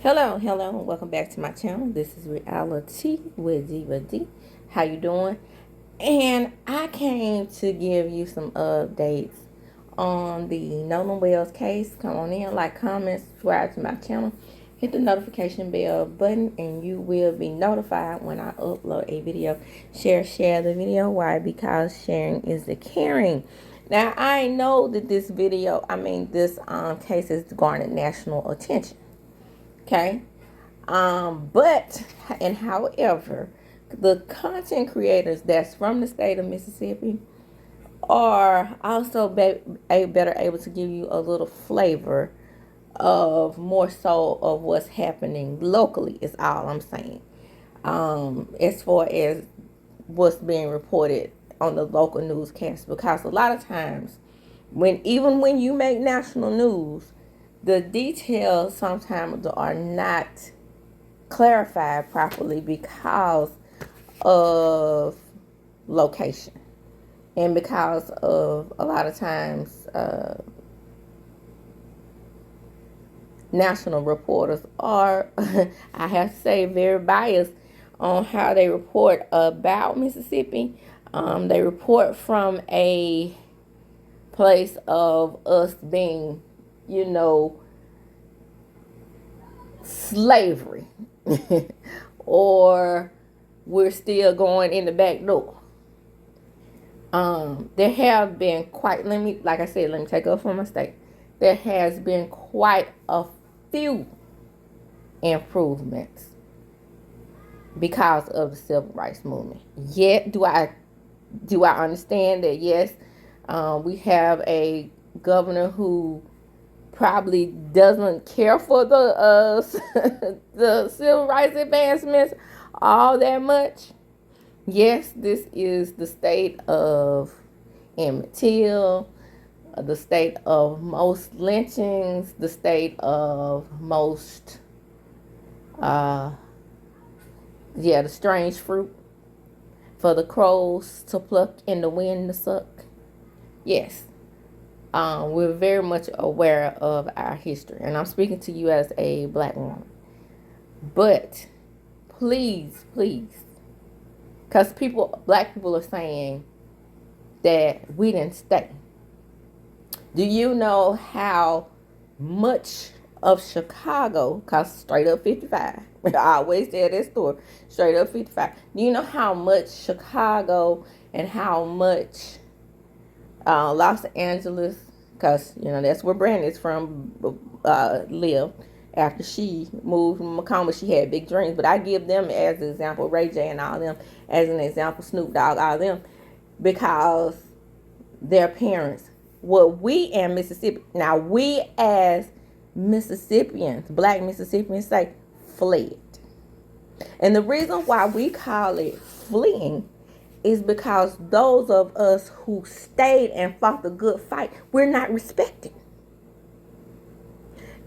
Hello, and welcome back to my channel. This is Reality with Diva D. How you doing? And I came to give you some updates on the Nolan Wells case. Come on in, like, comment, subscribe to my channel. Hit the notification bell button and you will be notified when I upload a video. Share the video. Why? Because sharing is the caring. Now, I know that this case has garnered national attention. Okay. But and however, the content creators that's from the state of Mississippi are also better able to give you a little flavor of more so of what's happening locally is all I'm saying. As far as what's being reported on the local newscast, because a lot of times even when you make national news, the details sometimes are not clarified properly because of location and because of a lot of times national reporters are I have to say very biased on how they report about Mississippi. They report from a place of us being, slavery or we're still going in the back door. There have been let me take up for my state. There has been quite a few improvements because of the civil rights movement. Yet, do I understand that? Yes, we have a governor who probably doesn't care for the the civil rights advancements all that much. Yes, this is the state of Emmett Till, the state of most lynchings, the state of most, the strange fruit for the crows to pluck and the wind to suck. Yes, we're very much aware of our history, and I'm speaking to you as a black woman. But please, because black people are saying that we didn't stay. Do you know how much of Chicago, because straight up 55, I always tell that story, straight up 55. Do you know how much Chicago and how much Los Angeles, because that's where Brandon's from, lived after she moved from Macomb. She had big dreams, but I give them as an example, Ray J and all them as an example, Snoop Dogg, all them, because their parents, we in Mississippi, now we as Mississippians, black Mississippians say fled. And the reason why we call it fleeing is because those of us who stayed and fought the good fight, we're not respected.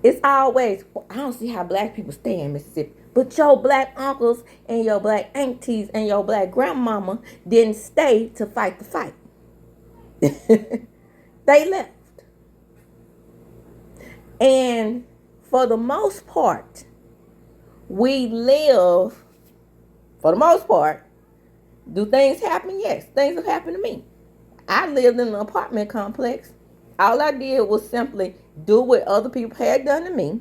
It's always, I don't see how black people stay in Mississippi, but your black uncles and your black aunties and your black grandmama didn't stay to fight the fight. They left. And for the most part, we live, for the most part, do things happen? Yes, things have happened to me. I lived in an apartment complex. All I did was simply do what other people had done to me.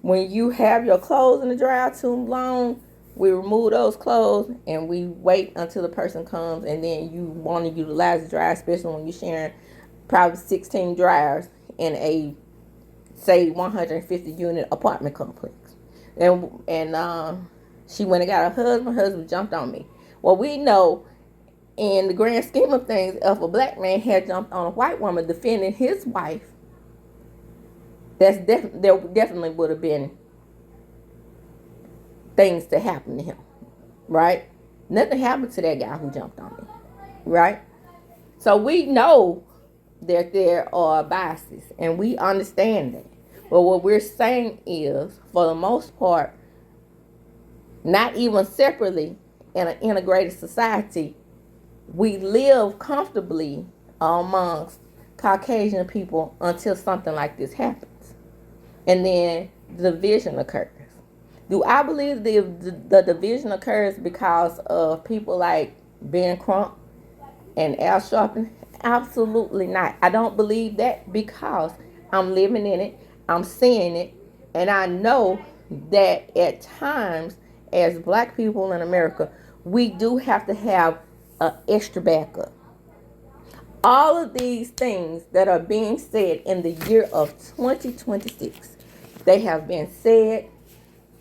When you have your clothes in the dryer too long, we remove those clothes and we wait until the person comes, and then you want to utilize the dryer, especially when you're sharing probably 16 dryers in a, say, 150 unit apartment complex. And she went and got her husband. Her husband jumped on me. Well, we know in the grand scheme of things, if a black man had jumped on a white woman defending his wife, there definitely would have been things to happen to him, right? Nothing happened to that guy who jumped on me, right? So we know that there are biases, and we understand that. But what we're saying is, for the most part, not even separately in an integrated society, we live comfortably amongst Caucasian people until something like this happens. And then the division occurs. Do I believe the division occurs because of people like Ben Crump and Al Sharpton? Absolutely not. I don't believe that because I'm living in it, I'm seeing it, and I know that at times, as black people in America, we do have to have an extra backup. All of these things that are being said in the year of 2026, they have been said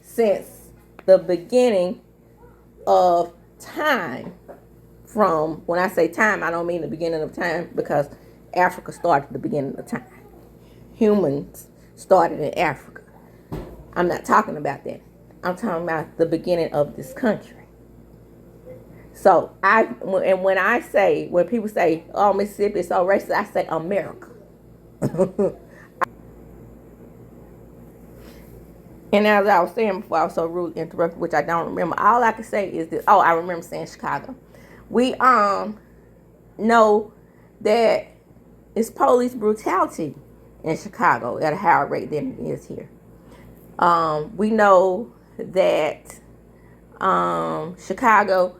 since the beginning of time. From when I say time, I don't mean the beginning of time because Africa started the beginning of time. Humans started in Africa. I'm not talking about that. I'm talking about the beginning of this country. So when people say, "Oh, Mississippi is so racist," I say America. And as I was saying before, I was so rudely interrupted, which I don't remember. All I can say is this. Oh, I remember saying Chicago. We know that it's police brutality in Chicago at a higher rate than it is here. We know that Chicago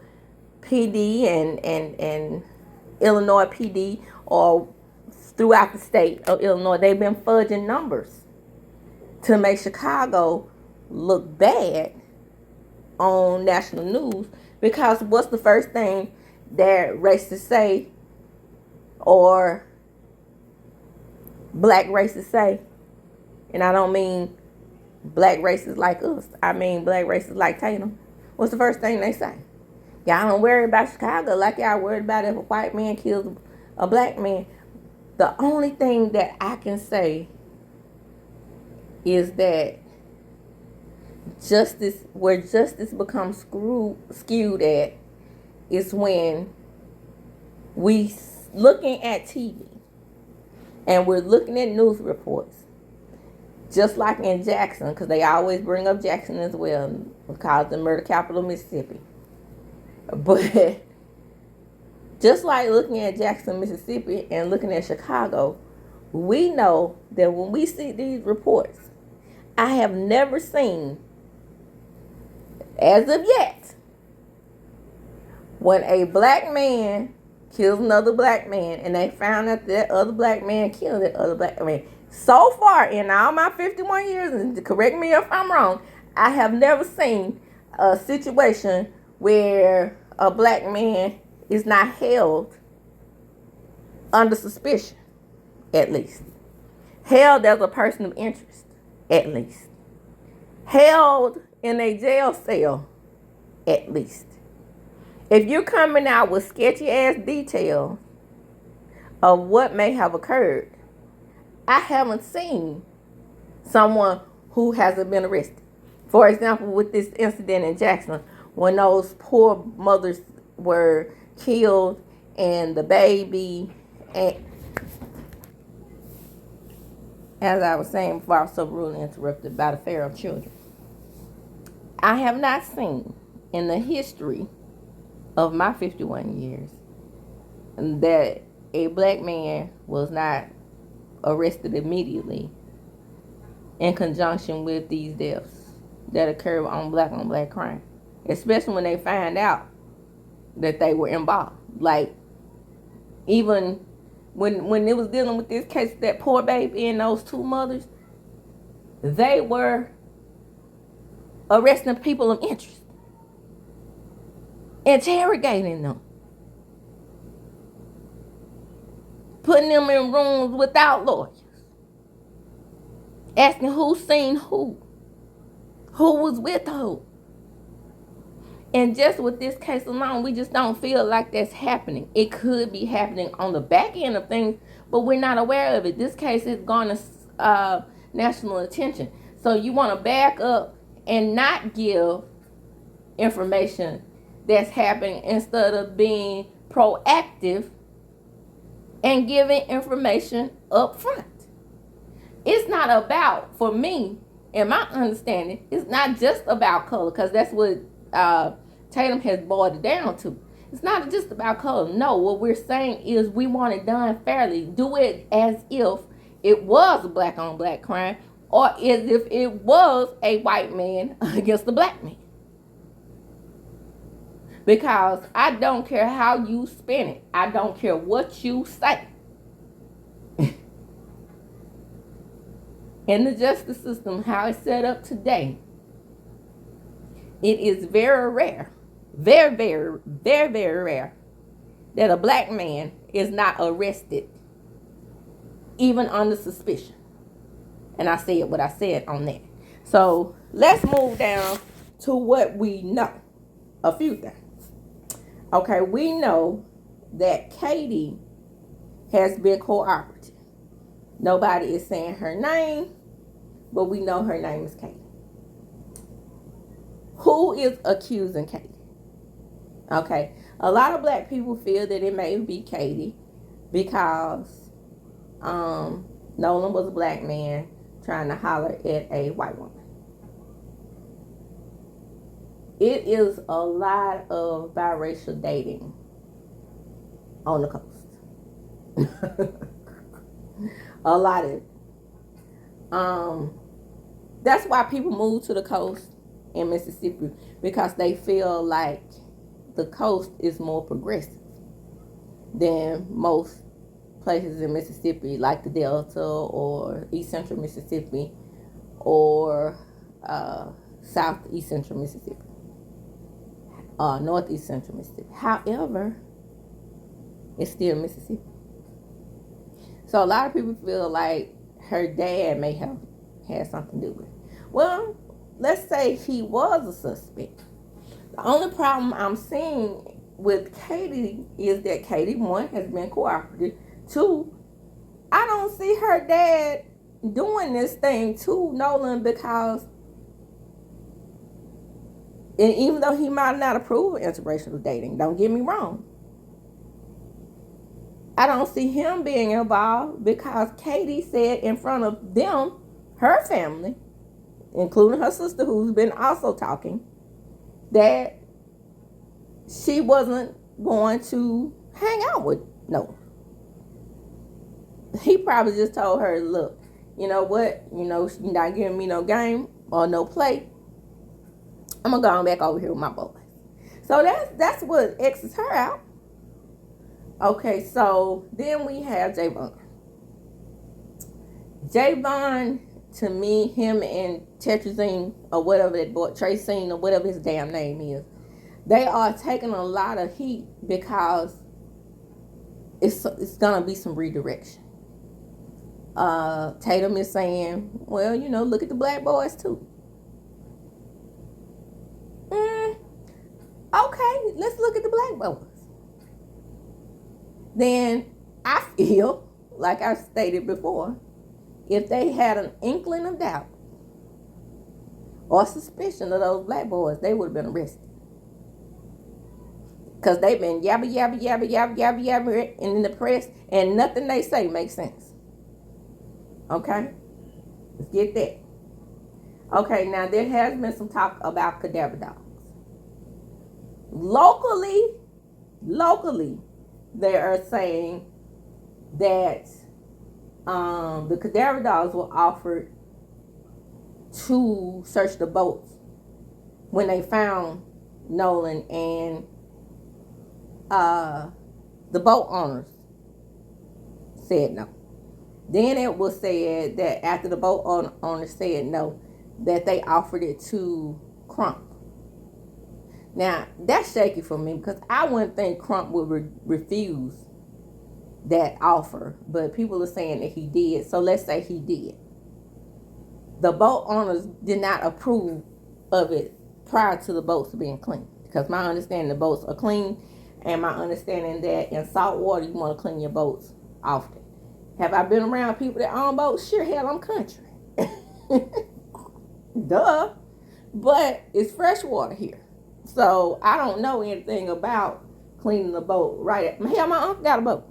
PD and Illinois PD, or throughout the state of Illinois, they've been fudging numbers to make Chicago look bad on national news. Because what's the first thing that racists say, or black racists say? And I don't mean black racists like us. I mean black racists like Tatum. What's the first thing they say? Y'all don't worry about Chicago like y'all worried about if a white man kills a black man. The only thing that I can say is that where justice becomes skewed at is when we looking at TV and we're looking at news reports, just like in Jackson, because they always bring up Jackson as well, because the murder capital of Mississippi. But just like looking at Jackson, Mississippi, and looking at Chicago, we know that when we see these reports, I have never seen, as of yet, when a black man kills another black man and they found out that other black man killed that other black man. So far in all my 51 years, and correct me if I'm wrong, I have never seen a situation where a black man is not held under suspicion, at least. Held as a person of interest, at least. Held in a jail cell, at least. If you're coming out with sketchy ass details of what may have occurred, I haven't seen someone who hasn't been arrested. For example, with this incident in Jackson, when those poor mothers were killed and the baby, and as I was saying before, I was so rudely interrupted by the fear of children. I have not seen in the history of my 51 years that a black man was not arrested immediately in conjunction with these deaths that occur on black crime, especially when they find out that they were involved. Like, even when it was dealing with this case, that poor baby and those two mothers, they were arresting people of interest, interrogating them, putting them in rooms without lawyers, asking who seen who was with who. And just with this case alone, we just don't feel like that's happening. It could be happening on the back end of things, but we're not aware of it. This case is garnered national attention. So you want to back up and not give information that's happening instead of being proactive and giving information up front. It's not about, for me, in my understanding, it's not just about color, because that's what Tatum has boiled it down to. It's not just about color. No, what we're saying is we want it done fairly. Do it as if it was a black on black crime, or as if it was a white man against a black man. Because I don't care how you spin it. I don't care what you say. In the justice system, how it's set up today, it is very rare, very rare that a black man is not arrested, even under suspicion. And I said what I said on that. So let's move down to what we know. A few things. Okay, we know that Katie has been cooperative. Nobody is saying her name, but we know her name is Katie. Who is accusing Katie? Okay, a lot of black people feel that it may be Katie because Nolan was a black man trying to holler at a white woman. It is a lot of biracial dating on the coast. A lot of it. That's why people move to the coast in Mississippi, because they feel like the coast is more progressive than most places in Mississippi, like the Delta or East Central Mississippi or Southeast Central Mississippi. Northeast Central Mississippi. However, it's still Mississippi. So a lot of people feel like her dad may have had something to do with it. Well, let's say he was a suspect. The only problem I'm seeing with Katie is that Katie, one, has been cooperative. Two, I don't see her dad doing this thing to Nolan, because and even though he might not approve of interracial dating, don't get me wrong, I don't see him being involved, because Katie said in front of them, her family, including her sister who's been also talking, that she wasn't going to hang out with Nolan. He probably just told her, look, you know what, you're not giving me no game or no play. I'm gonna go on back over here with my boys. So that's what X's her out. Okay, so then we have Javon. Javon, to me, him and Tetrazine, or whatever that boy, Tracine, or whatever his damn name is, they are taking a lot of heat because it's gonna be some redirection. Tatum is saying, well, look at the black boys too. Okay, let's look at the black boys. Then I feel, like I stated before, if they had an inkling of doubt or suspicion of those black boys, they would have been arrested. Because they've been yabba in the press, and nothing they say makes sense. Okay? Let's get that. Okay, now there has been some talk about cadaver dogs. Locally, they are saying that the cadaver dogs were offered to search the boats when they found Nolan, and the boat owners said no. Then it was said that after the boat owners said no, that they offered it to Crump. Now, that's shaky for me, because I wouldn't think Crump would refuse that offer, but people are saying that he did, so let's say he did. The boat owners did not approve of it prior to the boats being clean, because my understanding, the boats are clean, and my understanding that in salt water you want to clean your boats often. Have I been around people that own boats? Sure, hell, I'm country. Duh. But it's fresh water here, so I don't know anything about cleaning the boat. Right? Hell, my uncle got a boat.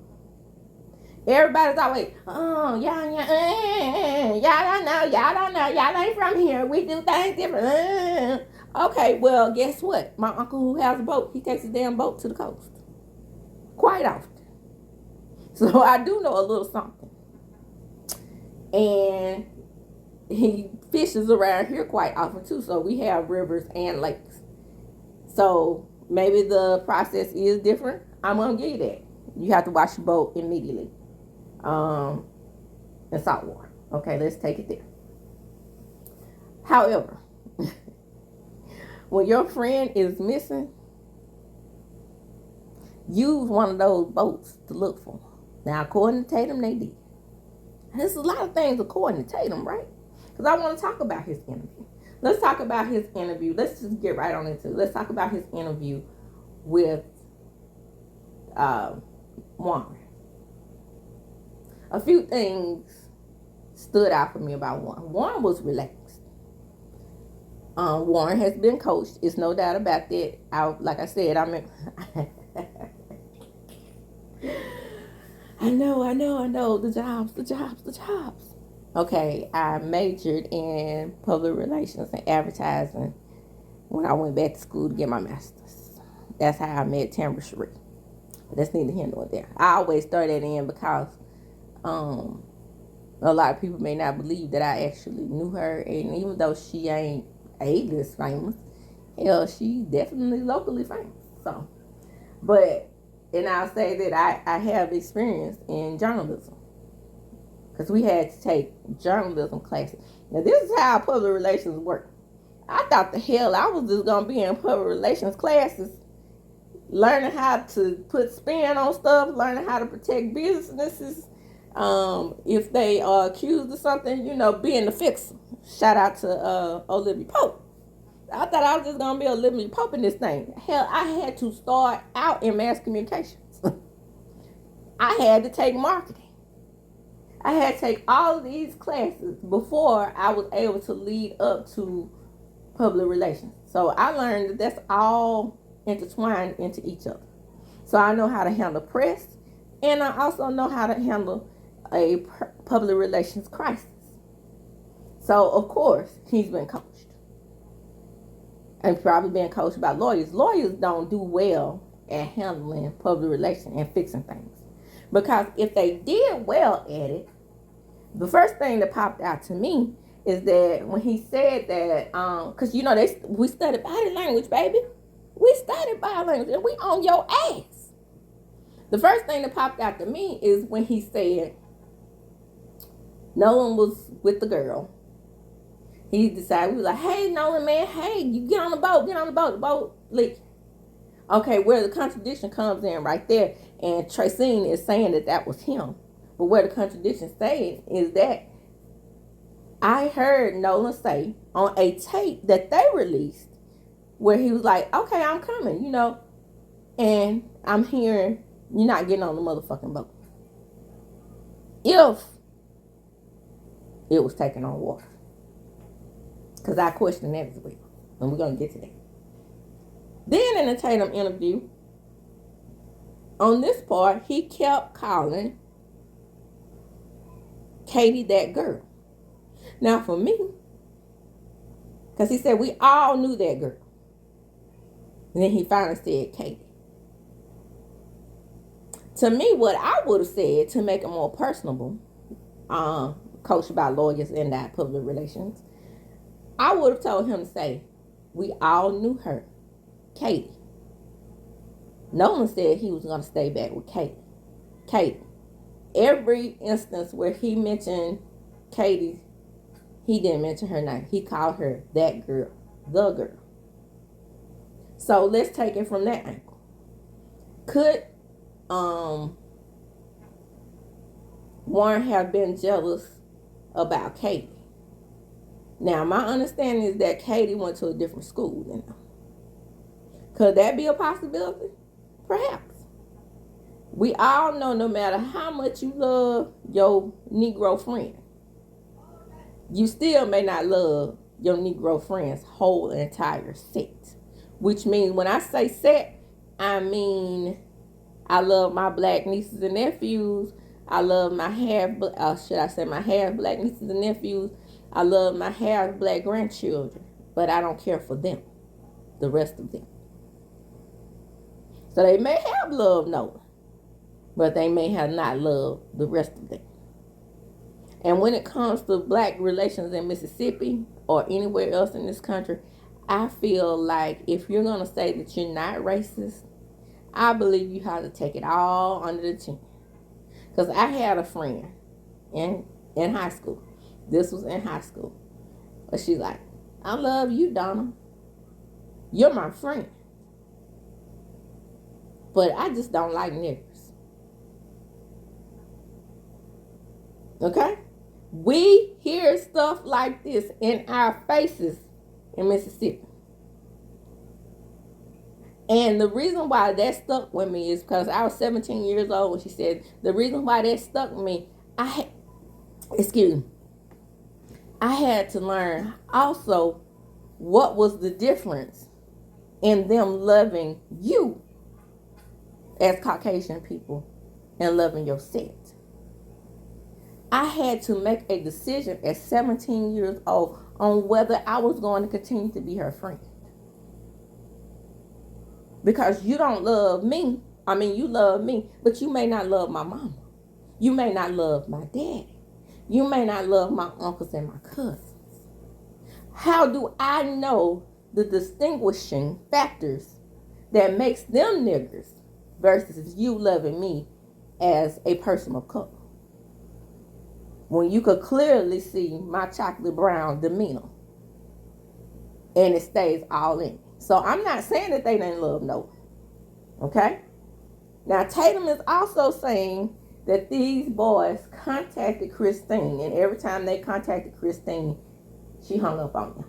Everybody's always, y'all don't know, y'all ain't from here. We do things different. Okay, well, guess what? My uncle who has a boat, he takes his damn boat to the coast quite often. So I do know a little something. And he fishes around here quite often too. So we have rivers and lakes. So maybe the process is different. I'm gonna give you that. You have to wash your boat immediately. In salt water. Okay, let's take it there. However, when your friend is missing, use one of those boats to look for them. Now, according to Tatum, they did. There's a lot of things according to Tatum, right? Because I want to talk about his interview. Let's talk about his interview. Let's just get right on into it. Let's talk about his interview with Warren. A few things stood out for me about Warren. Warren was relaxed. Warren has been coached. It's no doubt about that. Like I said, I mean, I know. The jobs. Okay, I majored in public relations and advertising when I went back to school to get my master's. That's how I met Tamara Cherie. But that's neither here nor there. I always throw that in because a lot of people may not believe that I actually knew her, and even though she ain't A-list famous, hell, she definitely locally famous. So, but, and I'll say that I have experience in journalism because we had to take journalism classes. Now, this is how public relations work. I thought the hell I was just gonna be in public relations classes, learning how to put spin on stuff, learning how to protect businesses. If they are accused of something, being the fixer. Shout out to Olivia Pope. I thought I was just gonna be Olivia Pope in this thing. Hell, I had to start out in mass communications. I had to take marketing. I had to take all of these classes before I was able to lead up to public relations. So I learned that that's all intertwined into each other. So I know how to handle press, and I also know how to handle a public relations crisis. So of course he's been coached, and probably been coached by lawyers. Lawyers don't do well at handling public relations and fixing things, because if they did well at it, the first thing that popped out to me is that when he said that, because we studied body language, baby. We studied body language, and we on your ass. The first thing that popped out to me is when he said Nolan was with the girl. He decided, we was like, hey, Nolan, man, hey, you get on the boat, the boat leak. Okay, where the contradiction comes in right there, and Tracine is saying that was him. But where the contradiction stays is that I heard Nolan say on a tape that they released where he was like, okay, I'm coming, and I'm hearing you're not getting on the motherfucking boat. If it was taken on water. Because I question that as well. And we're going to get to that. Then in the Tatum interview, on this part, he kept calling Katie that girl. Now for me, because he said we all knew that girl. And then he finally said Katie. To me, what I would have said to make it more personable, coached by lawyers and that public relations, I would have told him to say, we all knew her, Katie. Nolan said he was going to stay back with Katie. Katie. Every instance where he mentioned Katie, he didn't mention her name. He called her that girl, the girl. So let's take it from that angle. Could Warren have been jealous about Katie? Now, my understanding is that Katie went to a different school. Could that be a possibility? Perhaps. We all know no matter how much you love your Negro friend, you still may not love your Negro friend's whole entire set. Which means when I say set, I mean I love my black nieces and nephews. I love my my half black nieces and nephews. I love my half black grandchildren, but I don't care for them, the rest of them. So they may have loved Nolan, but they may have not loved the rest of them. And when it comes to black relations in Mississippi or anywhere else in this country, I feel like if you're going to say that you're not racist, I believe you have to take it all under the chin. Because I had a friend in high school. This was in high school. But she's like, I love you, Donna. You're my friend. But I just don't like niggers. Okay? We hear stuff like this in our faces in Mississippi. And the reason why that stuck with me is because I was 17 years old when she said, the reason why that stuck with me, I had to learn also what was the difference in them loving you as Caucasian people and loving your set. I had to make a decision at 17 years old on whether I was going to continue to be her friend. Because you don't love me. I mean, you love me, but you may not love my mama. You may not love my daddy. You may not love my uncles and my cousins. How do I know the distinguishing factors that makes them niggers versus you loving me as a person of color? When you could clearly see my chocolate brown demeanor and it stays all in. So I'm not saying that they didn't love Nolan. Okay? Now Tatum is also saying that these boys contacted Christine, and every time they contacted Christine, she hung up on them.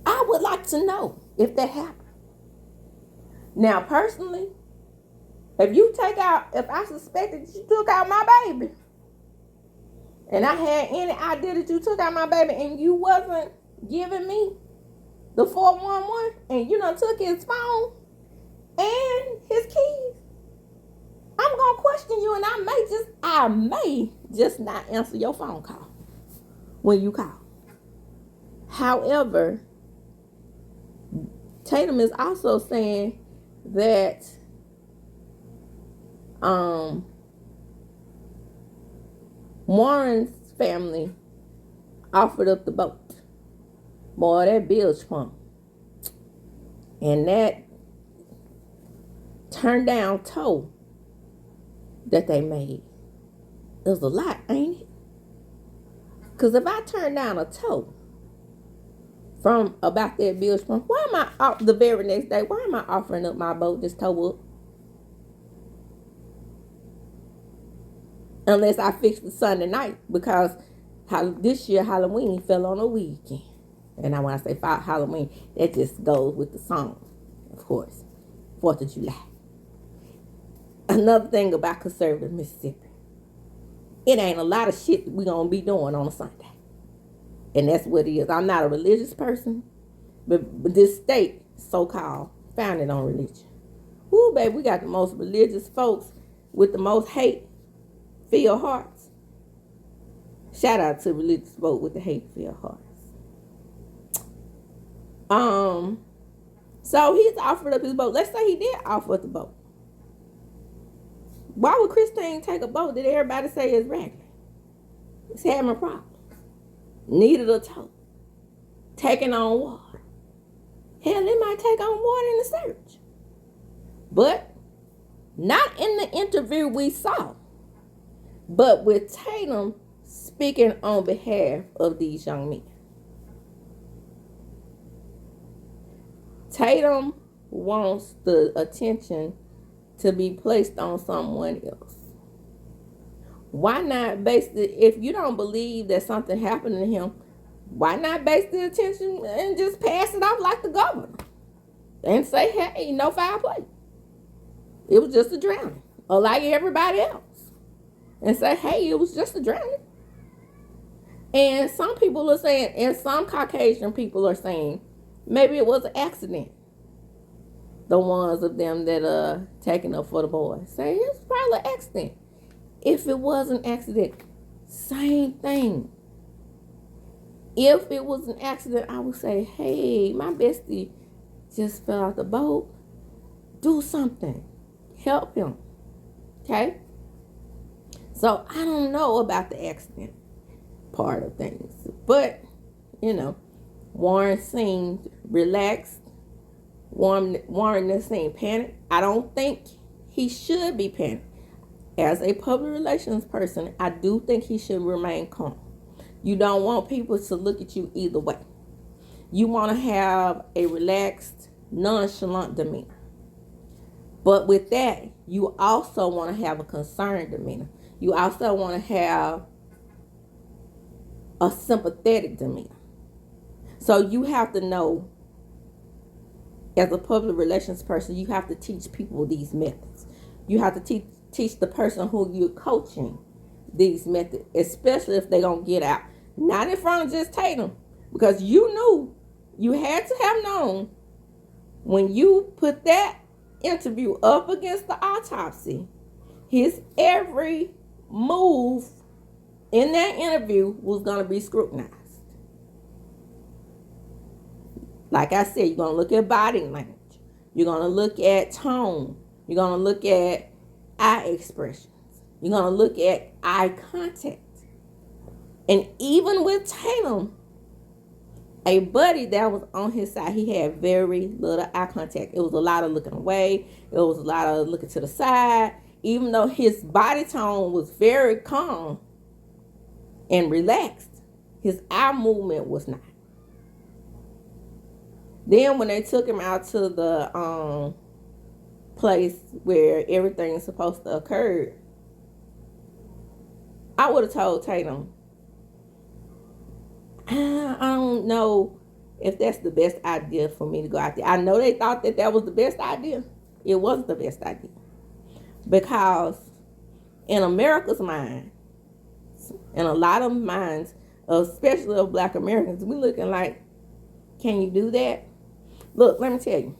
I would like to know if that happened. Now personally, if I suspected that you took out my baby, and I had any idea that you took out my baby and you wasn't giving me the 411 and you done took his phone and his keys, I'm going to question you, and I may just not answer your phone call when you call. However, Tatum is also saying that Warren's family offered up the boat. Boy, that bilge pump. And that turned down tow that they made. It was a lot, ain't it? Because if I turn down a tow from about that bilge pump, why am I, the very next day, why am I offering up my boat this tow up? Unless I fix the Sunday night, because this year Halloween fell on a weekend. And now when I say Halloween, that just goes with the song, of course. 4th of July. Another thing about conservative Mississippi. It ain't a lot of shit that we gonna be doing on a Sunday. And that's what it is. I'm not a religious person, but this state, so-called, founded on religion. Ooh, baby, we got the most religious folks with the most hate-filled hearts. Shout out to religious folk with the hate-filled hearts. So he's offered up his boat. Let's say he did offer up the boat. Why would Christine take a boat that everybody say is regular? It's having problems. Needed a tow. Taking on water. Hell, it might take on water in the search. But not in the interview we saw. But with Tatum speaking on behalf of these young men. Tatum wants the attention to be placed on someone else. Why not base it, if you don't believe that something happened to him, why not base the attention and just pass it off like the governor? And say, hey, no foul play. It was just a drowning. Or like everybody else. And say, hey, it was just a drowning. And some people are saying, and some Caucasian people are saying, maybe it was an accident. The ones of them that are taking up for the boys say it's probably an accident. If it was an accident, same thing. If it was an accident, I would say, hey, my bestie just fell out the boat. Do something. Help him. Okay? So I don't know about the accident part of things. But, Warren seemed relaxed. Warren seemed panicked. I don't think he should be panicked. As a public relations person, I do think he should remain calm. You don't want people to look at you either way. You want to have a relaxed, nonchalant demeanor. But with that, you also want to have a concerned demeanor. You also want to have a sympathetic demeanor. So you have to know, as a public relations person, you have to teach people these methods. You have to teach the person who you're coaching these methods, especially if they're going to get out. Not in front of just Tatum, because you knew, you had to have known when you put that interview up against the autopsy, his every move in that interview was going to be scrutinized. Like I said, you're going to look at body language. You're going to look at tone. You're going to look at eye expressions. You're going to look at eye contact. And even with Tatum, a buddy that was on his side, he had very little eye contact. It was a lot of looking away. It was a lot of looking to the side. Even though his body tone was very calm and relaxed, his eye movement was not. Then when they took him out to the place where everything is supposed to occur, I would have told Tatum, I don't know if that's the best idea for me to go out there. I know they thought that was the best idea. It wasn't the best idea. Because in America's mind, in a lot of minds, especially of Black Americans, we looking like, can you do that? Look, let me tell you.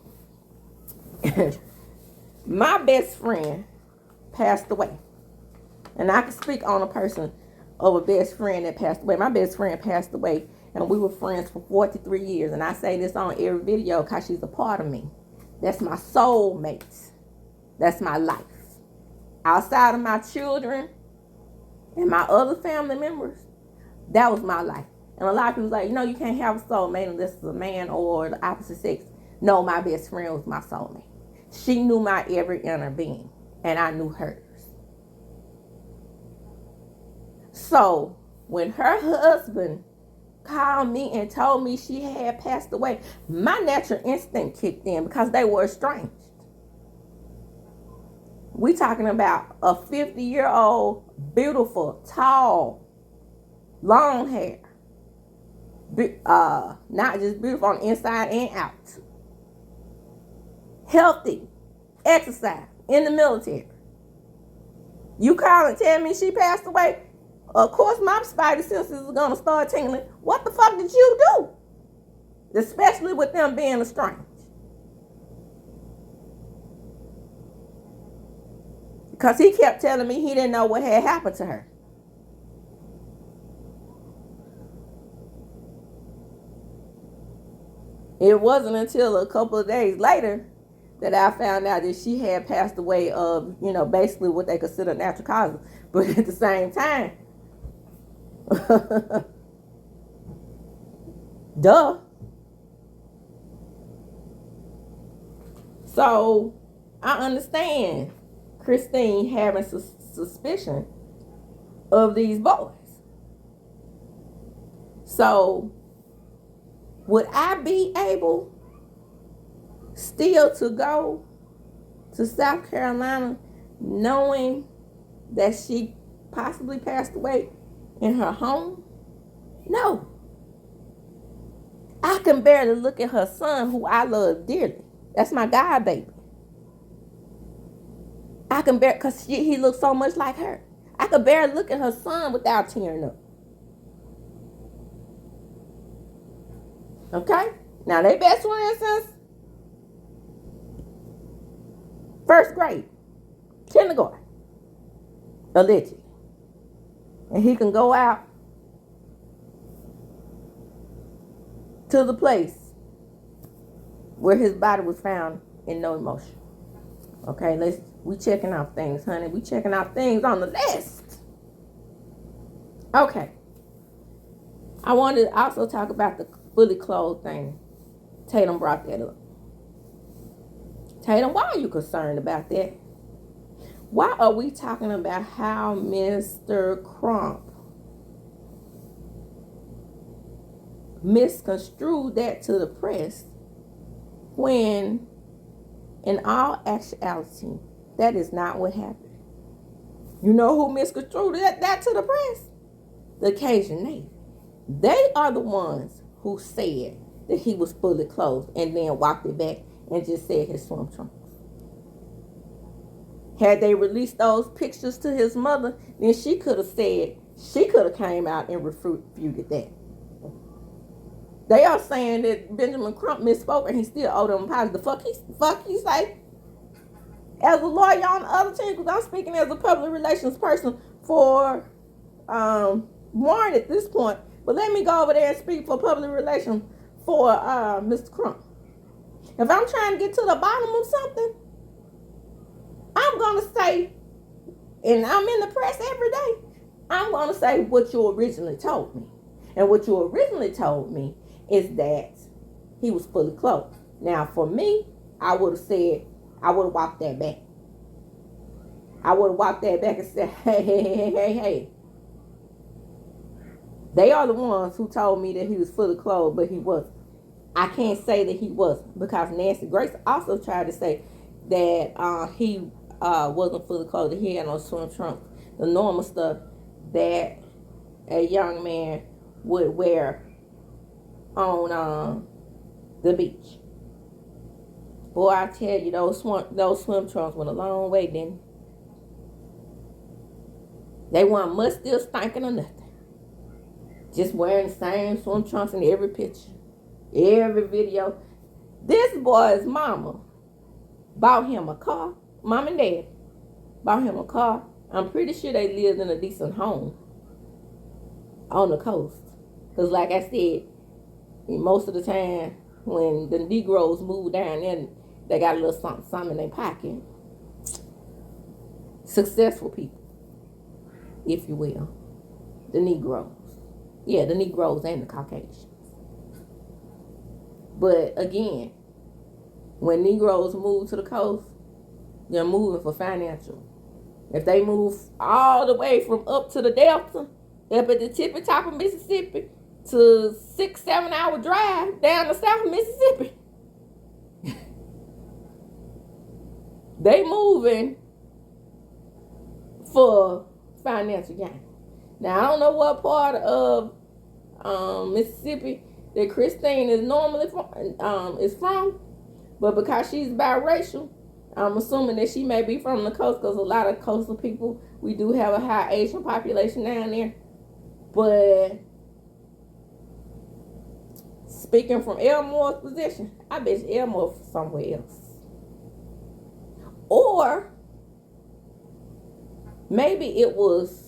My best friend passed away. And I can speak on a person of a best friend that passed away. My best friend passed away, and we were friends for 43 years. And I say this on every video because she's a part of me. That's my soulmate. That's my life. Outside of my children and my other family members, that was my life. And a lot of people like, you can't have a soulmate unless it's a man or the opposite sex. No, my best friend was my soulmate. She knew my every inner being, and I knew hers. So when her husband called me and told me she had passed away, my natural instinct kicked in because they were estranged. We talking about a 50-year-old, beautiful, tall, long hair. Not just beautiful on the inside and out. Healthy, exercise, in the military. You call and tell me she passed away? Of course, my spidey senses are going to start tingling. What the fuck did you do? Especially with them being estranged. Because he kept telling me he didn't know what had happened to her. It wasn't until a couple of days later that I found out that she had passed away of, basically what they consider natural causes. But at the same time, duh. So I understand Christine having suspicion of these boys. So would I be able still to go to South Carolina knowing that she possibly passed away in her home? No. I can barely look at her son, who I love dearly. That's my god baby. I can barely, because he looks so much like her. I could barely look at her son without tearing up. Okay? Now they best friends since first grade, kindergarten, allegedly. And he can go out to the place where his body was found in no emotion. Okay, we checking out things, honey. We checking out things on the list. Okay. I wanted to also talk about the fully clothed thing. Tatum brought that up. Tatum, why are you concerned about that? Why are we talking about how Mr. Crump misconstrued that to the press when, in all actuality, that is not what happened? You know who misconstrued that to the press? The Cajun Navy. They are the ones who said that he was fully clothed and then walked it back and just said his swim trunks. Had they released those pictures to his mother, then she could have came out and refuted that. They are saying that Benjamin Crump misspoke and he still owed them an apology. The fuck he say? As a lawyer on the other team, because I'm speaking as a public relations person for Warren at this point. But let me go over there and speak for public relations for Mr. Crump. If I'm trying to get to the bottom of something, I'm going to say, and I'm in the press every day, I'm going to say what you originally told me. And what you originally told me is that he was fully clothed. Now, for me, I would have walked that back. I would have walked that back and said, hey. They are the ones who told me that he was fully clothed, but he wasn't. I can't say that he wasn't, because Nancy Grace also tried to say that he wasn't fully clothed, that he had no swim trunks, the normal stuff that a young man would wear on the beach. Boy, I tell you, those swim trunks went a long way, didn't they? Weren't much still stinking or nothing. Just wearing the same swim trunks in every picture, every video. This boy's mama bought him a car. Mom and dad bought him a car. I'm pretty sure they lived in a decent home on the coast. Because like I said, most of the time when the Negroes move down there, they got a little something in their pocket. Successful people, if you will. The Negroes. Yeah, the Negroes and the Caucasians. But again, when Negroes move to the coast, they're moving for financial. If they move all the way from up to the Delta, up at the tippy top of Mississippi, to 6-7 hour drive down the south of Mississippi, they moving for financial gain. Now, I don't know what part of Mississippi that Christine is normally from, but because she's biracial, I'm assuming that she may be from the coast, because a lot of coastal people, we do have a high Asian population down there. But speaking from Elmore's position, I bet Elmore's somewhere else. Or maybe it was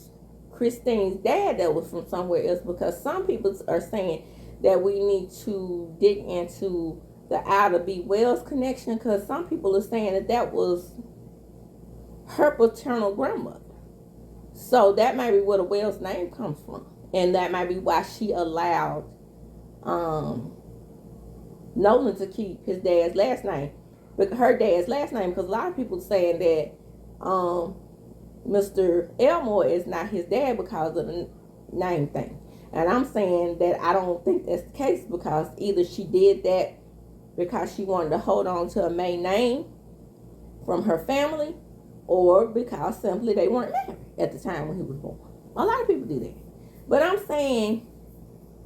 Christine's dad that was from somewhere else, because some people are saying that we need to dig into the Ida B. Wells connection, because some people are saying that was her paternal grandmother. So that might be where the Wells name comes from, and that might be why she allowed Nolan to keep his dad's last name, but her dad's last name, because a lot of people saying that Mr. Elmore is not his dad because of the name thing. And I'm saying that I don't think that's the case, because either she did that because she wanted to hold on to a main name from her family, or because simply they weren't married at the time when he was born. A lot of people do that. But I'm saying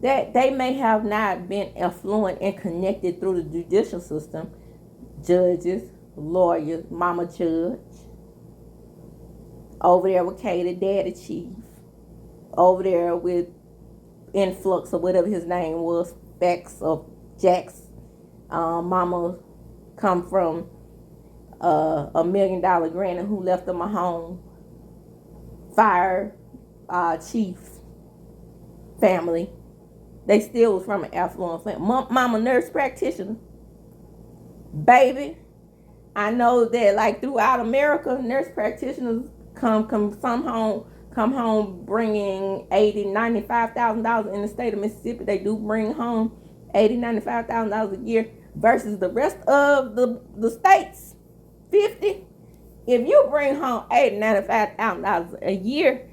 that they may have not been affluent and connected through the judicial system. Judges, lawyers, mama judge, over there with Katie, daddy chief, over there with Influx or whatever his name was, Bex or Jax. Mama come from $1 million granny who left them a home. Fire chief family. They still was from an affluent family. Mama nurse practitioner. Baby, I know that like throughout America, nurse practitioners come some home come home bringing $95,000 in the state of Mississippi. They do bring home $95,000 a year versus the rest of the states, 50. If you bring home $95,000 a year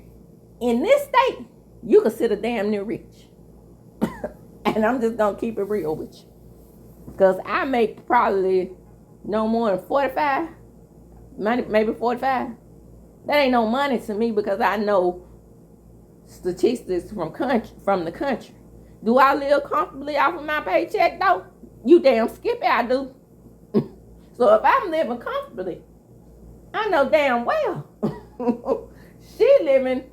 in this state, you consider damn near rich. And I'm just gonna keep it real with you, because I make probably no more than 45, maybe 45. That ain't no money to me, because I know statistics from the country. Do I live comfortably off of my paycheck though? You damn skip it, I do. So if I'm living comfortably, I know damn well she living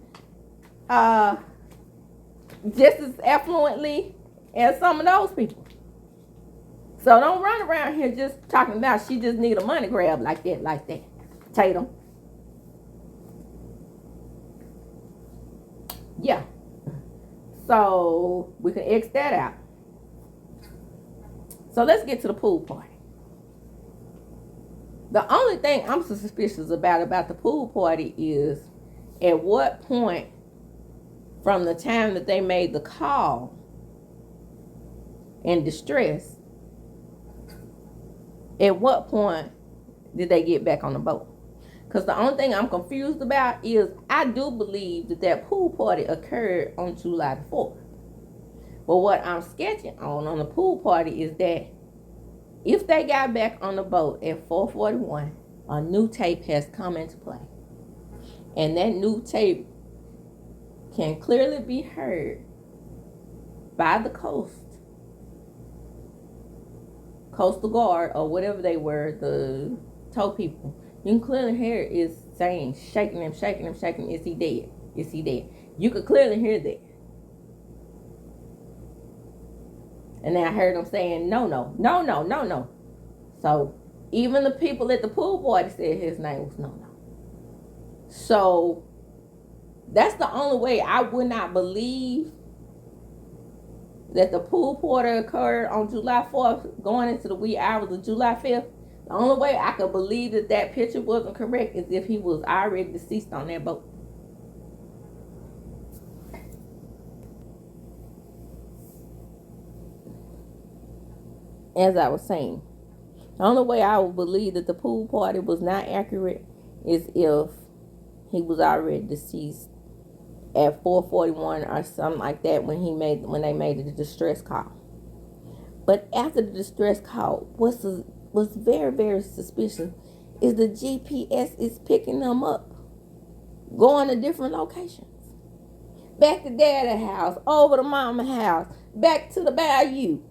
just as affluently as some of those people. So don't run around here just talking about she just need a money grab like that. Tatum. Yeah. So we can X that out. So let's get to the pool party. The only thing I'm so suspicious about the pool party is at what point from the time that they made the call in distress, at what point did they get back on the boat? Because the only thing I'm confused about is I do believe that pool party occurred on July 4th. But what I'm sketching on the pool party is that if they got back on the boat at 4:41, a new tape has come into play. And that new tape can clearly be heard by the coastal guard, or whatever they were, the tow people. You can clearly hear it is saying, shaking him, is he dead? Is he dead? You could clearly hear that. And then I heard them saying, no. So even the people at the pool party said his name was no. So that's the only way I would not believe that the pool party occurred on July 4th, going into the wee hours of July 5th. The only way I could believe that picture wasn't correct is if he was already deceased on that boat. As I was saying, the only way I would believe that the pool party was not accurate is if he was already deceased at 4:41 or something like that when they made the distress call. But after the distress call, what's very, very suspicious is the GPS is picking them up, going to different locations. Back to daddy's house, over to mama's house, back to the bayou,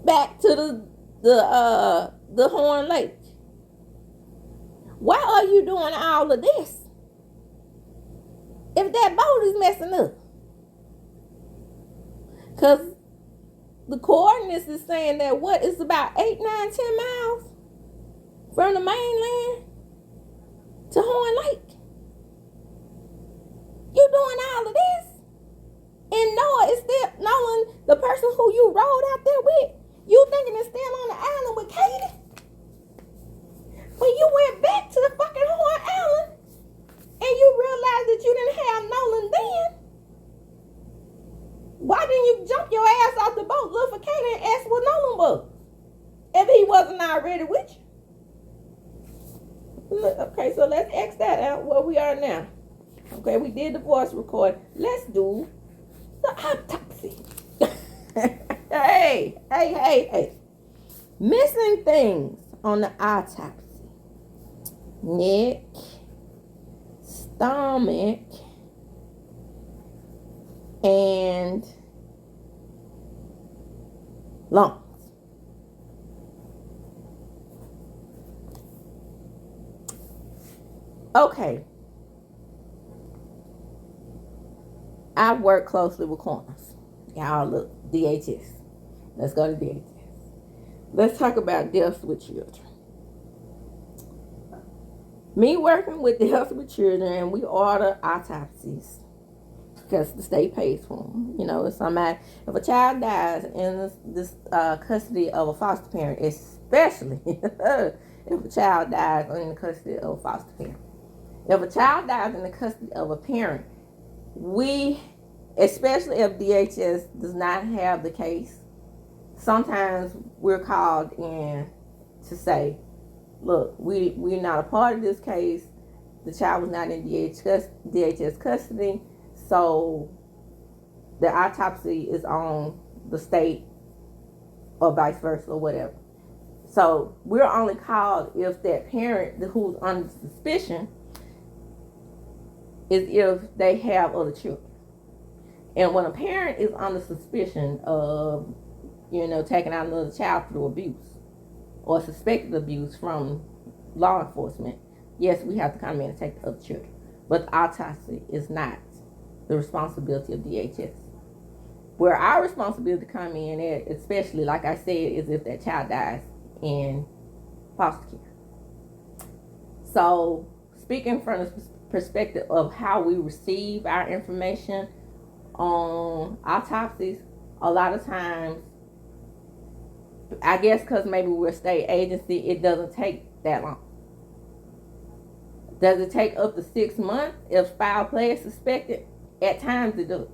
back to the Horn Lake. Why are you doing all of this if that boat is messing up? Because the coordinates is saying that it's about 8, 9, 10 miles from the mainland to Horn Lake. You doing all of this? And Nolan, the person who you rode out there with, you thinking is still on the island with Katie? When you went back to the fucking Horn Island and you realized that you didn't have Nolan then, why didn't you jump your ass off the boat, look for Katie, and ask what Nolan was? If he wasn't already with you. Okay, so let's X that out where we are now. Okay, we did the voice record. Let's do the autopsy. Hey. Missing things on the autopsy. Neck, stomach, and lungs. Okay. I work closely with coroners. Y'all look, DHS. Let's go to DHS. Let's talk about deaths with children. Me working with deaths with children, we order autopsies because the state pays for them. You know, if a child dies in this custody of a foster parent, especially if a child dies in the custody of a foster parent, If a child dies in the custody of a parent, we, especially if DHS does not have the case, sometimes we're called in to say, look, we're not a part of this case. The child was not in DHS custody, so the autopsy is on the state or vice versa or whatever. So we're only called if that parent who's under suspicion is if they have other children. And when a parent is under suspicion of, taking out another child through abuse or suspected abuse from law enforcement, yes, we have to come in and take the other children. But the autopsy is not the responsibility of DHS. Where our responsibility to come in at, especially like I said, is if that child dies in foster care. So speaking from the perspective of how we receive our information on autopsies, a lot of times, I guess because maybe we're a state agency, it doesn't take that long. Does it take up to 6 months if foul play is suspected? At times it does.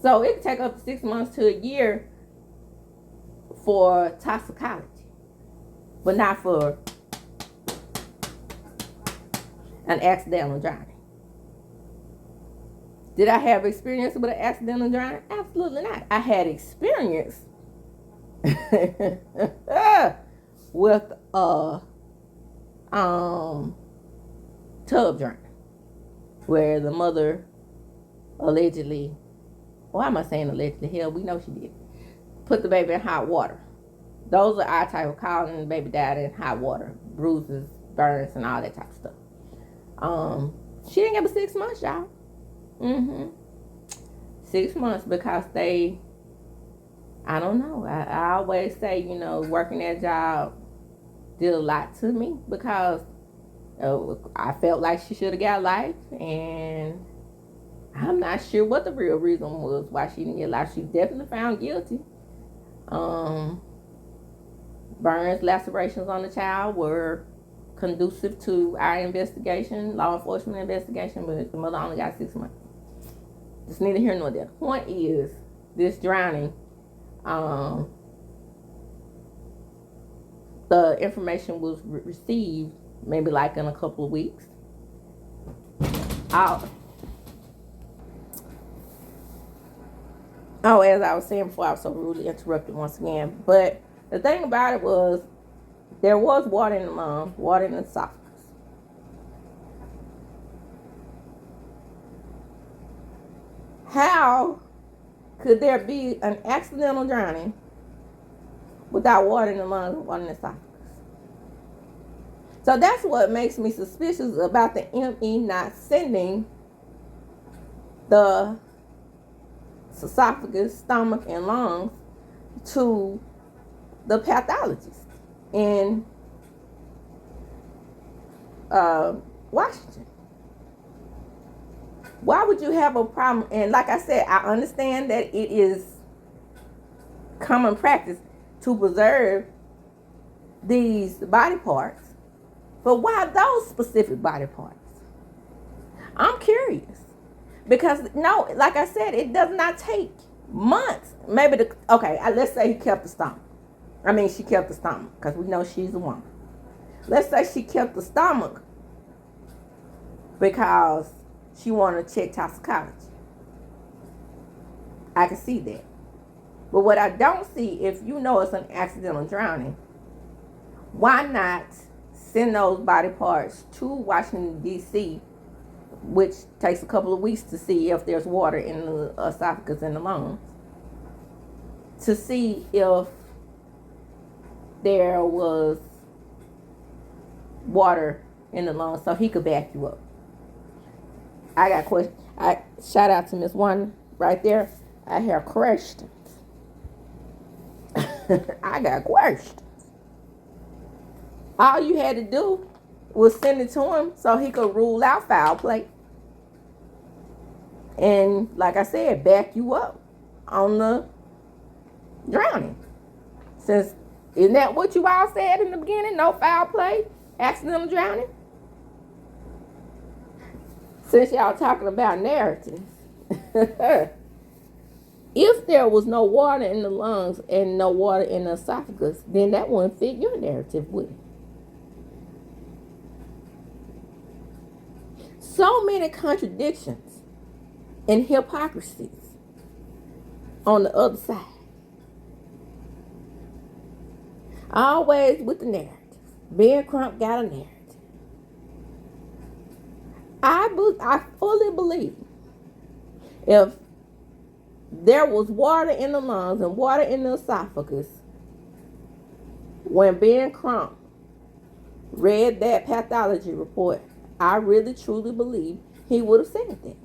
So it can take up to 6 months to a year for toxicology, but not for an accidental drowning. Did I have experience with an accidental drowning? Absolutely not. I had experience with a tub drowning, where the mother allegedly, why am I saying allegedly? Hell, we know she did. Put the baby in hot water. Those are our type of calling the baby died in hot water. Bruises, burns, and all that type of stuff. She didn't get but 6 months, y'all. 6 months because I don't know. I always say, working that job did a lot to me because I felt like she should have got life, and I'm not sure what the real reason was why she didn't get life. She's definitely found guilty. Burns, lacerations on the child were conducive to our investigation, law enforcement investigation, but the mother only got 6 months. Just neither here nor there. Point is, this drowning, the information was received maybe like in a couple of weeks. As I was saying before, I was so rudely interrupted once again. But the thing about it was, there was water in the lung, water in the esophagus. How could there be an accidental drowning without water in the lungs and water in the esophagus? So that's what makes me suspicious about the ME not sending the esophagus, stomach, and lungs to the pathologist in Washington. Why would you have a problem? And like I said, I understand that it is common practice to preserve these body parts, but why those specific body parts? I'm curious. Because, no, like I said, it does not take months. Maybe let's say he kept the stomach. She kept the stomach, because we know she's a woman. Let's say she kept the stomach because she wanted to check toxicology. I can see that. But what I don't see, if you know it's an accidental drowning, why not send those body parts to Washington, D.C., which takes a couple of weeks to see if there's water in the esophagus and the lungs, to see if there was water in the lungs so he could back you up. I got questions. Shout out to Miss One right there. I have questions. I got questions. All you had to do was send it to him so he could rule out foul play. And like I said, back you up on the drowning. Since, isn't that what you all said in the beginning? No foul play, accidental drowning. Since y'all talking about narratives, if there was no water in the lungs and no water in the esophagus, then that wouldn't fit your narrative, would it? So many contradictions and hypocrisies on the other side. Always with the narrative. Ben Crump got a narrative. I fully believe if there was water in the lungs and water in the esophagus, when Ben Crump read that pathology report, I really truly believe he would have said that.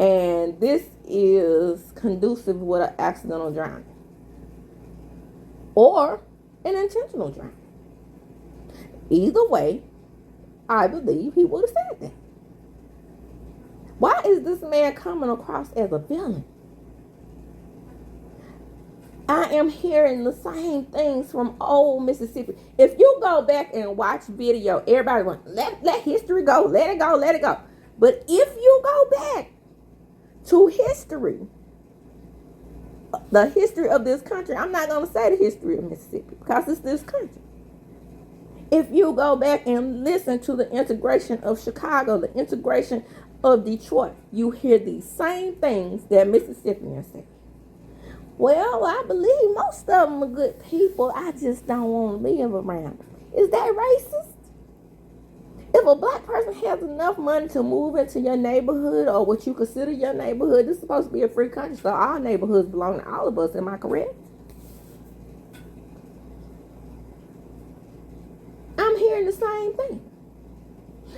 And this is conducive with an accidental drowning or an intentional drowning. Either way, I believe he would have said that. Why is this man coming across as a villain? I am hearing the same things from old Mississippi. If you go back and watch video, everybody going, let history go, let it go, let it go. But if you go back to history, the history of this country, I'm not going to say the history of Mississippi because it's this country. If you go back and listen to the integration of Chicago, the integration of Detroit, you hear these same things that Mississippians say. Well, I believe most of them are good people. I just don't want to live around them. Is that racist? If a black person has enough money to move into your neighborhood or what you consider your neighborhood, this is supposed to be a free country, so all neighborhoods belong to all of us. Am I correct? I'm hearing the same thing.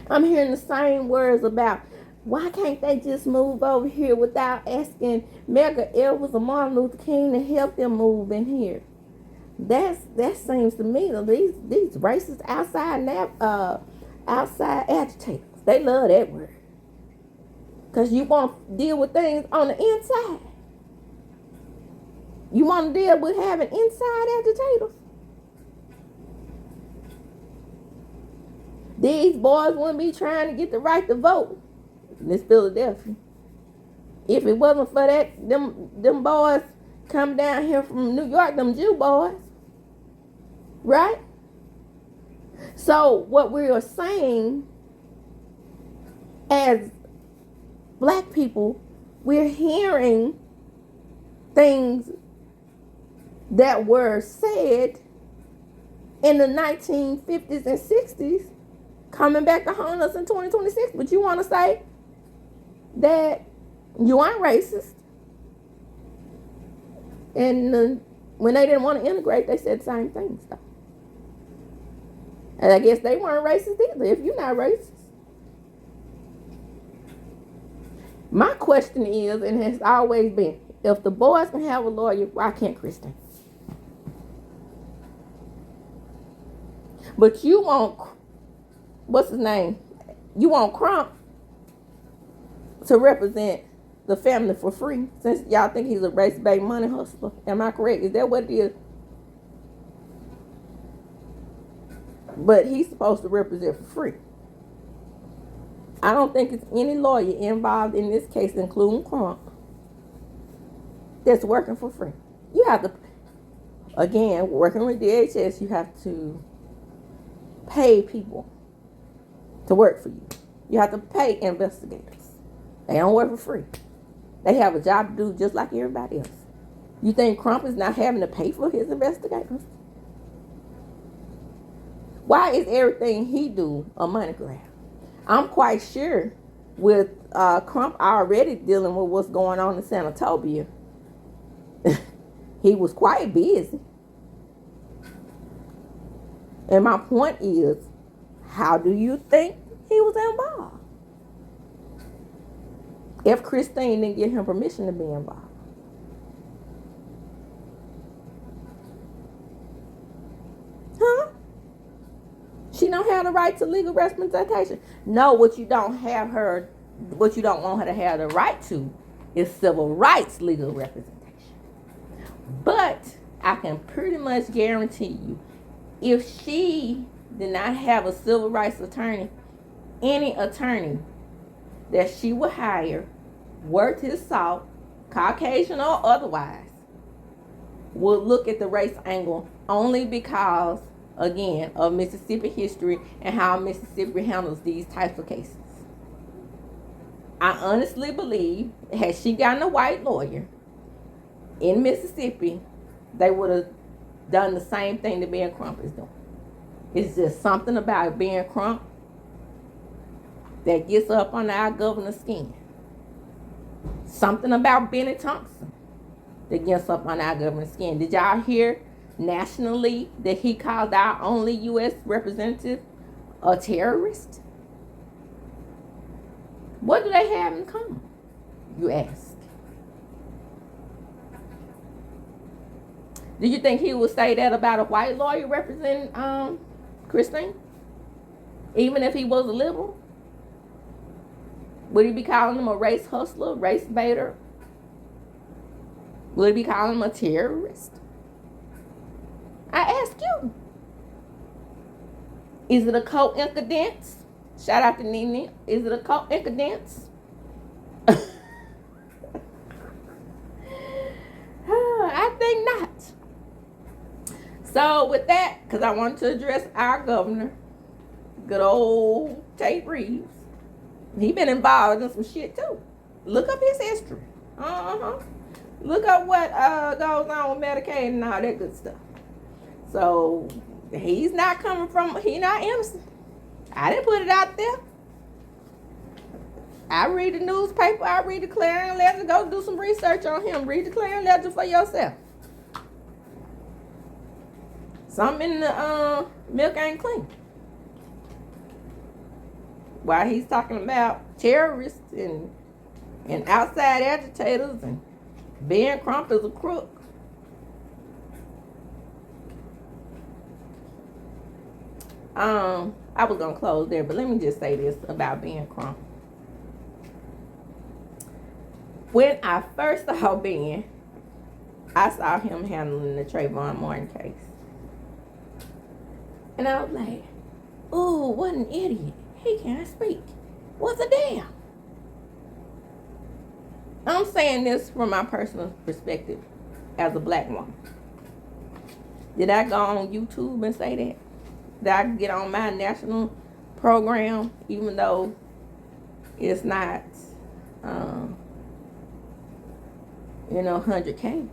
I'm hearing the same words about why can't they just move over here without asking Medgar Evers or Martin Luther King to help them move in here. That seems to me that these racist outside agitators, they love that word. Because you want to deal with things on the inside. You want to deal with having inside agitators. These boys wouldn't be trying to get the right to vote in this Philadelphia. If it wasn't for that, them boys come down here from New York, them Jew boys. Right? So what we are saying as black people, we're hearing things that were said in the 1950s and 60s coming back to haunt us in 2026. But you want to say that you aren't racist. And when they didn't want to integrate, they said the same things, though. And I guess they weren't racist either, if you're not racist. My question is, and has always been, if the boys can have a lawyer, why can't Kristen? But you want, what's his name? You want Crump to represent the family for free, since y'all think he's a race-based money hustler. Am I correct? Is that what it is? But he's supposed to represent for free. I don't think it's any lawyer involved in this case, including Crump, that's working for free. You have to, again, working with DHS, you have to pay people to work for you. You have to pay investigators. They don't work for free. They have a job to do just like everybody else. You think Crump is not having to pay for his investigators? Why is everything he do a money grab? I'm quite sure with Crump already dealing with what's going on in Sanatobia, he was quite busy. And my point is, how do you think he was involved if Christine didn't give him permission to be involved? Huh? She don't have the right to legal representation. No, what you don't want her to have the right to is civil rights legal representation. But I can pretty much guarantee you, if she did not have a civil rights attorney, any attorney that she would hire, worth his salt, Caucasian or otherwise, would look at the race angle only because, again, of Mississippi history and how Mississippi handles these types of cases. I honestly believe, had she gotten a white lawyer in Mississippi, they would have done the same thing that Ben Crump is doing. It's just something about Ben Crump that gets up on our governor's skin. Something about Benny Thompson that gets up on our governor's skin. Did y'all hear nationally that he called our only U.S. representative a terrorist? What do they have in common, you ask? Do you think he would say that about a white lawyer representing Christine? Even if he was a liberal? Would he be calling him a race hustler, race baiter? Would he be calling him a terrorist? I ask you. Is it a coincidence? Shout out to Nene. Is it a coincidence? I think not. So with that, because I want to address our governor, good old Tate Reeves. He been involved in some shit too. Look up his history. Look up what goes on with Medicaid and all that good stuff. So he's not coming from, he not innocent. I didn't put it out there. I read the newspaper, I read the Clarion Ledger. Go do some research on him. Read the Clarion Ledger for yourself. Something in the milk ain't clean. While he's talking about terrorists and outside agitators and Ben Crump is a crook. I was gonna close there, but let me just say this about Ben Crump. When I first saw Ben, I saw him handling the Trayvon Martin case. And I was like, ooh, what an idiot. He can't speak. What's a damn? I'm saying this from my personal perspective as a black woman. Did I go on YouTube and say that? Did I get on my national program, even though it's not, 100K?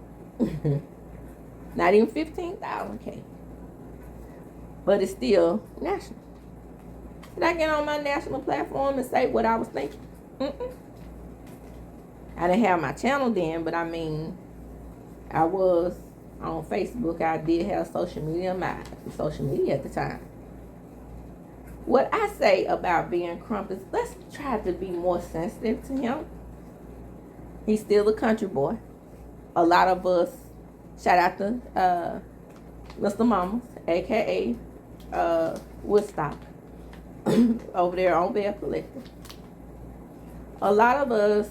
Not even 15,000K. But it's still national. Did I get on my national platform and say what I was thinking? I didn't have my channel then, but I mean, I was on Facebook. I did have social media at the time. What I say about Ben Crump is, let's try to be more sensitive to him. He's still a country boy. A lot of us, shout out to Mr. Mamas, aka Woodstock, over there on Bell Collective. A lot of us,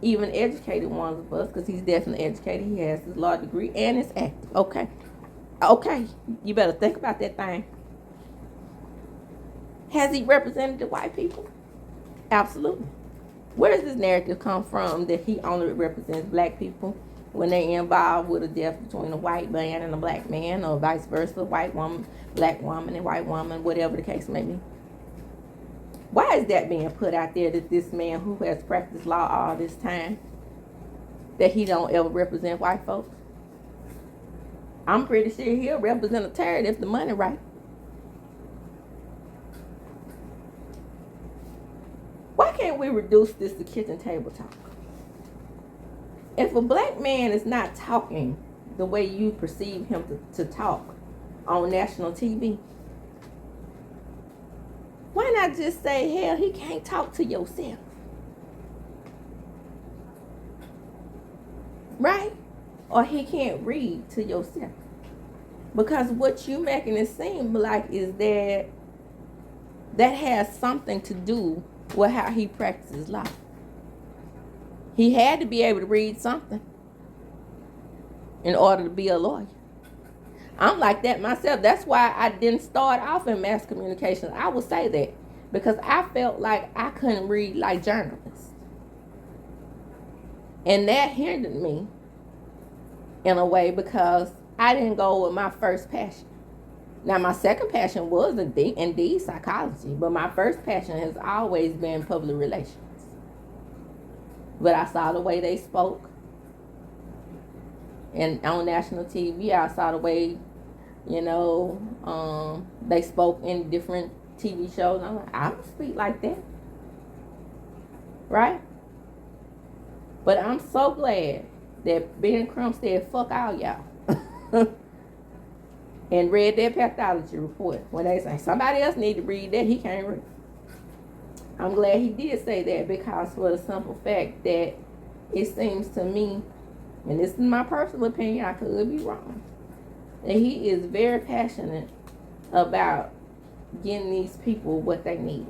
even educated ones of us, because he's definitely educated, he has his law degree and is active. Okay, you better think about that thing. Has he represented the white people? Absolutely. Where does this narrative come from that he only represents black people when they involved with a death between a white man and a black man, or vice versa, white woman, black woman and white woman, whatever the case may be? Why is that being put out there that this man who has practiced law all this time, that he don't ever represent white folks? I'm pretty sure he'll represent a terror if the money right. Why can't we reduce this to kitchen table talk? If a black man is not talking the way you perceive him to talk on national TV, why not just say, hell, he can't talk to yourself? Right? Or he can't read to yourself. Because what you making it seem like is that has something to do with how he practices law. He had to be able to read something in order to be a lawyer. I'm like that myself. That's why I didn't start off in mass communications. I would say that because I felt like I couldn't read like journalists. And that hindered me in a way because I didn't go with my first passion. Now, my second passion was indeed psychology, but my first passion has always been public relations. But I saw the way they spoke, and on national TV, I saw the way, they spoke in different TV shows. I'm like, I don't speak like that, right? But I'm so glad that Ben Crump said, "Fuck all y'all," and read that pathology report when they say somebody else need to read that, he can't read. I'm glad he did say that because for the simple fact that it seems to me, and this is my personal opinion, I could be wrong, that he is very passionate about getting these people what they need.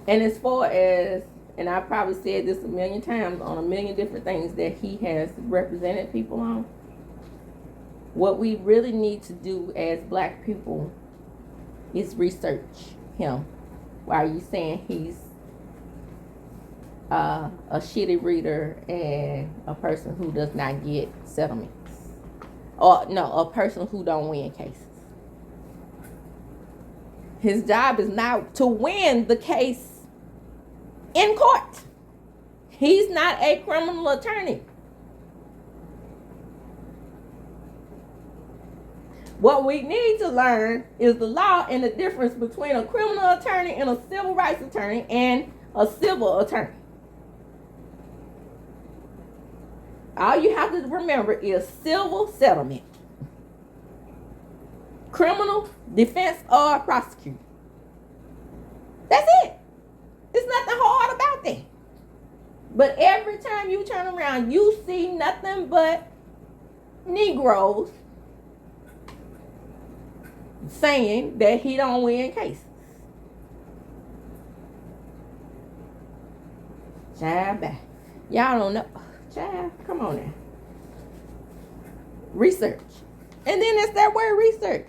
And as far as, and I probably said this a million times on a million different things that he has represented people on, what we really need to do as black people is research him. Why are you saying he's a shitty reader and a person who does not get settlements? Or no, a person who don't win cases. His job is not to win the case in court. He's not a criminal attorney. What we need to learn is the law and the difference between a criminal attorney and a civil rights attorney and a civil attorney. All you have to remember is civil settlement, criminal defense or prosecute. That's it. There's nothing hard about that. But every time you turn around, you see nothing but Negroes saying that he don't win cases. Child, back. Y'all don't know. Child, come on now. Research. And then it's that word research.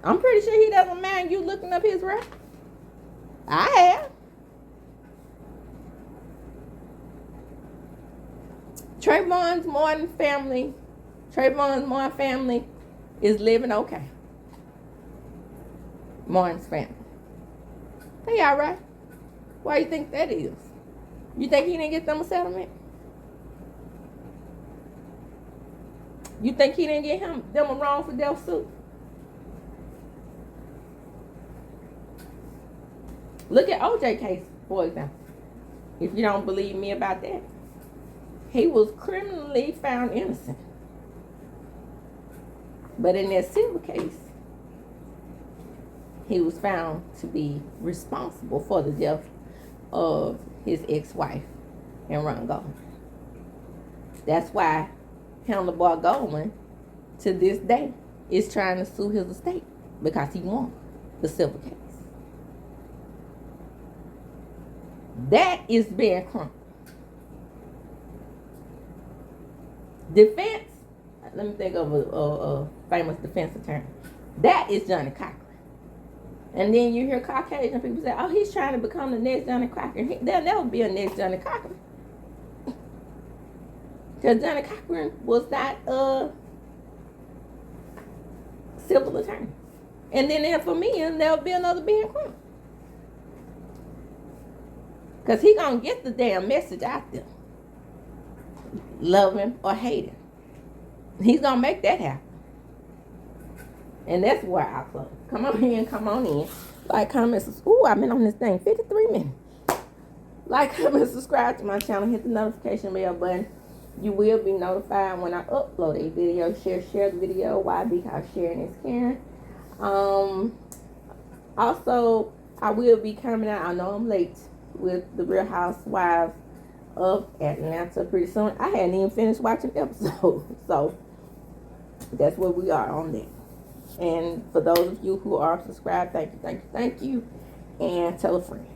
I'm pretty sure he doesn't mind you looking up his record. I have. Trayvon's Martin family is living okay. Martin's family. They all right. Why you think that is? You think he didn't get them a settlement? You think he didn't get them a wrongful death suit? Look at OJ case, for example. If you don't believe me about that. He was criminally found innocent. But in that civil case, he was found to be responsible for the death of his ex-wife and Ron Goldman. That's why Handlebar Goldman, to this day, is trying to sue his estate because he won the civil case. That is Ben Crump. Defense, let me think of a famous defense attorney. That is Johnny Cochran. And then you hear Caucasian people say, oh, he's trying to become the next Johnny Cochran. There'll never be a next Johnny Cochran. Because Johnny Cochran was not a civil attorney. And then for me, there'll never be another Ben Crump. Because he going to get the damn message out there. Love him or hate him. He's going to make that happen. And that's where I close. Come on in, come on in. Like, comment, ooh, I've been on this thing 53 minutes. Like, comment, subscribe to my channel. Hit the notification bell button. You will be notified when I upload a video. Share the video. Why? Because sharing is caring. Also, I will be coming out. I know I'm late with the Real Housewives of Atlanta pretty soon. I hadn't even finished watching the episode. So, that's where we are on that. And for those of you who are subscribed, thank you. And tell a friend.